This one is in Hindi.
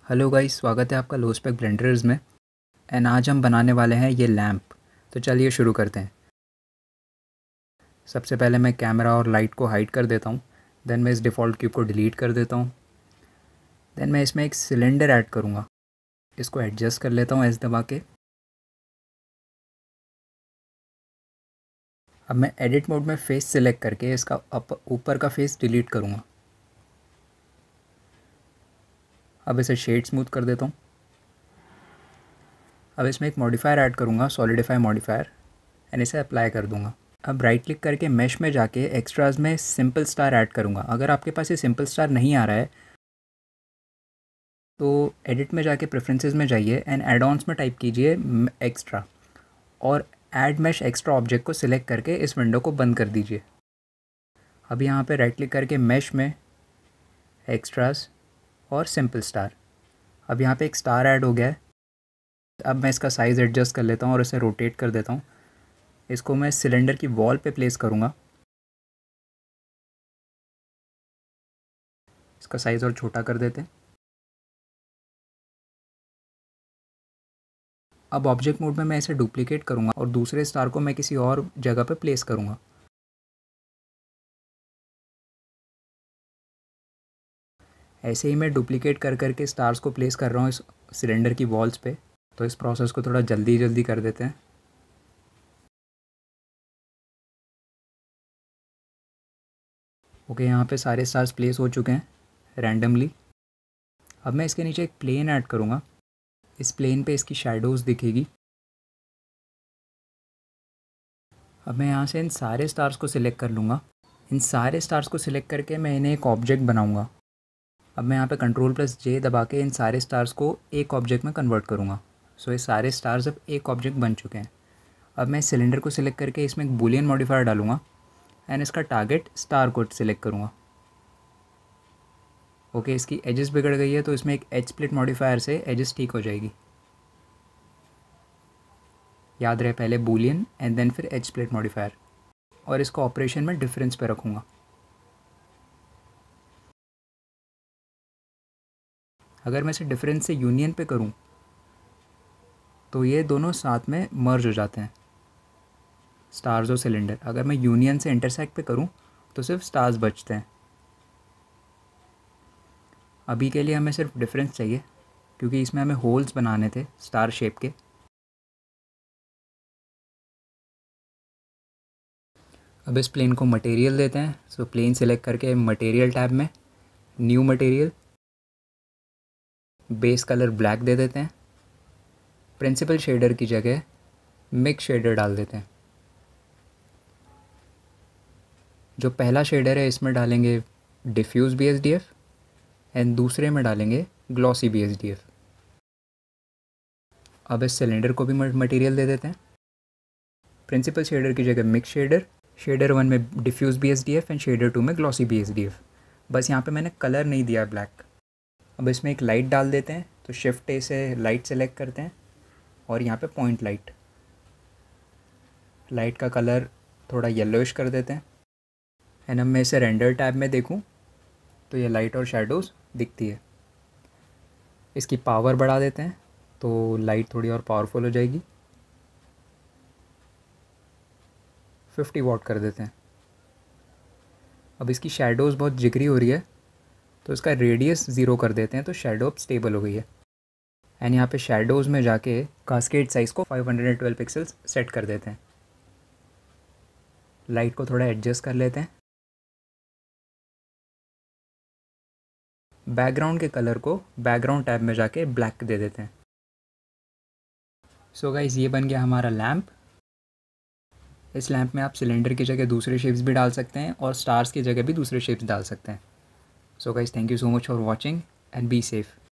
हेलो गाइस, स्वागत है आपका लो स्पेक ब्लेंडर्स में। एंड आज हम बनाने वाले हैं ये लैंप। तो चलिए शुरू करते हैं। सबसे पहले मैं कैमरा और लाइट को हाइड कर देता हूँ। देन मैं इस डिफ़ॉल्ट क्यूब को डिलीट कर देता हूँ। देन मैं इसमें एक सिलेंडर ऐड करूँगा। इसको एडजस्ट कर लेता हूँ एस दबा के। अब मैं एडिट मोड में फेस सिलेक्ट करके इसका ऊपर का फेस डिलीट करूँगा। अब इसे शेड स्मूथ कर देता हूँ। अब इसमें एक मॉडिफायर ऐड करूँगा, सॉलिडिफाई मॉडिफायर, एंड इसे अप्लाई कर दूँगा। अब राइट क्लिक करके मैश में जाके एक्स्ट्राज में सिंपल स्टार ऐड करूँगा। अगर आपके पास ये सिंपल स्टार नहीं आ रहा है तो एडिट में जाके प्रेफरेंसेस में जाइए एंड एड ऑन्स में टाइप कीजिए एक्स्ट्रा और ऐड मैश एक्स्ट्रा ऑब्जेक्ट को सिलेक्ट करके इस विंडो को बंद कर दीजिए। अब यहाँ पे राइट क्लिक करके मैश में एक्स्ट्रास और सिंपल स्टार। अब यहाँ पे एक स्टार ऐड हो गया है। अब मैं इसका साइज़ एडजस्ट कर लेता हूँ और इसे रोटेट कर देता हूँ। इसको मैं सिलेंडर की वॉल पे प्लेस करूँगा। इसका साइज़ और छोटा कर देते हैं। अब ऑब्जेक्ट मोड में मैं इसे डुप्लीकेट करूँगा और दूसरे स्टार को मैं किसी और जगह पे प्लेस करूँगा। ऐसे ही मैं डुप्लीकेट कर करके स्टार्स को प्लेस कर रहा हूँ इस सिलेंडर की वॉल्स पे। तो इस प्रोसेस को थोड़ा जल्दी जल्दी कर देते हैं। ओके, यहाँ पे सारे स्टार्स प्लेस हो चुके हैं रैंडमली। अब मैं इसके नीचे एक प्लेन ऐड करूँगा। इस प्लेन पे इसकी शैडोज़ दिखेगी। अब मैं यहाँ से इन सारे स्टार्स को सिलेक्ट कर लूँगा। इन सारे स्टार्स को सिलेक्ट करके मैं इन्हें एक ऑब्जेक्ट बनाऊँगा। अब मैं यहाँ पे Ctrl+J दबा के इन सारे स्टार्स को एक ऑब्जेक्ट में कन्वर्ट करूँगा। सो ये सारे स्टार्स अब एक ऑब्जेक्ट बन चुके हैं। अब मैं सिलेंडर को सिलेक्ट करके इसमें एक बूलियन मॉडिफायर डालूँगा एंड इसका टारगेट स्टार को सिलेक्ट करूँगा। ओके, इसकी एजेस बिगड़ गई है तो इसमें एक एज स्प्लिट मॉडिफायर से एजेस ठीक हो जाएगी। याद रहे, पहले बूलियन एंड देन फिर एज स्प्लिट मॉडिफायर। और इसको ऑपरेशन में डिफरेंस पे रखूँगा। अगर मैं इसे डिफरेंस से यूनियन पे करूँ तो ये दोनों साथ में मर्ज हो जाते हैं, स्टार्स और सिलेंडर। अगर मैं यूनियन से इंटरसेक्ट पे करूँ तो सिर्फ स्टार्स बचते हैं। अभी के लिए हमें सिर्फ डिफरेंस चाहिए क्योंकि इसमें हमें होल्स बनाने थे स्टार शेप के। अब इस प्लेन को मटेरियल देते हैं। सो प्लेन सिलेक्ट करके मटेरियल टैब में new material, base colour black दे देते हैं। प्रिंसिपल शेडर की जगह मिक्स शेडर डाल देते हैं। जो पहला शेडर है इसमें डालेंगे डिफ्यूज़ BSDF एंड दूसरे में डालेंगे ग्लॉसी BSDF। अब इस सिलेंडर को भी मटेरियल दे देते हैं। प्रिंसिपल शेडर की जगह मिक्स शेडर, शेडर 1 में डिफ्यूज़ BSDF एंड शेडर 2 में ग्लॉसी BSDF। बस यहाँ पे मैंने कलर नहीं दिया ब्लैक। अब इसमें एक लाइट डाल देते हैं। तो शिफ्ट A से लाइट सेलेक्ट करते हैं और यहाँ पे पॉइंट लाइट, लाइट का कलर थोड़ा येलोइश कर देते हैं। एंड अब मैं इसे रेंडर टैब में देखूँ तो ये लाइट और शेडोज़ दिखती है। इसकी पावर बढ़ा देते हैं तो लाइट थोड़ी और पावरफुल हो जाएगी। 50 वॉट कर देते हैं। अब इसकी शेडोज़ बहुत जिगरी हो रही है तो इसका रेडियस 0 कर देते हैं तो शेडो अब स्टेबल हो गई है। एंड यहाँ पे शेडोज़ में जाके कास्केड साइज़ को 512 पिक्सल्स सेट कर देते हैं। लाइट को थोड़ा एडजस्ट कर लेते हैं। बैकग्राउंड के कलर को बैकग्राउंड टैब में जाके ब्लैक दे देते हैं। सो गाइस, ये बन गया हमारा लैम्प। इस लैम्प में आप सिलेंडर की जगह दूसरे शेप्स भी डाल सकते हैं और स्टार्स की जगह भी दूसरे शेप्स डाल सकते हैं। So guys, thank you so much for watching and be safe.